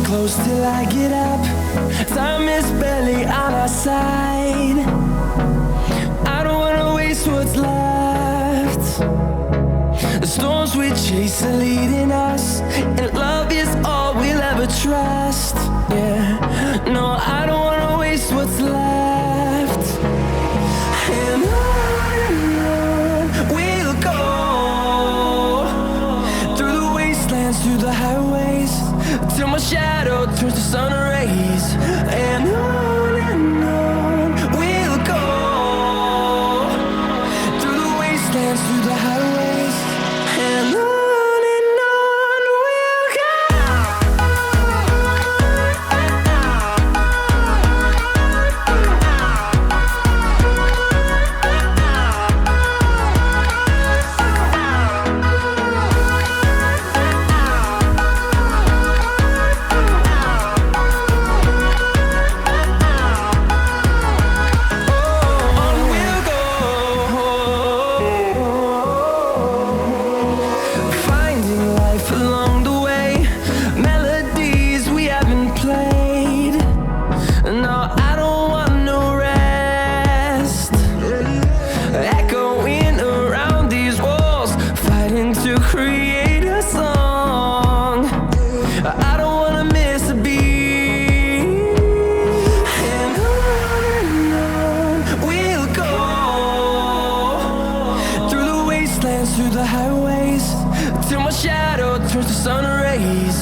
close till I get up. Time is barely on our side. I don't wanna waste what's left. The storms we chase are leading us, and love is all we'll ever trust. Yeah, no, I don't wanna waste what's left. And on we'll go, through the wastelands, through the highways, till my shadow turns to sun rays. And on we'll go, through the wastelands, through the highways, and on we'll go. Create a song. I don't wanna miss a beat. And on we'll go, through the wastelands, through the highways, till my shadow turns to sun rays.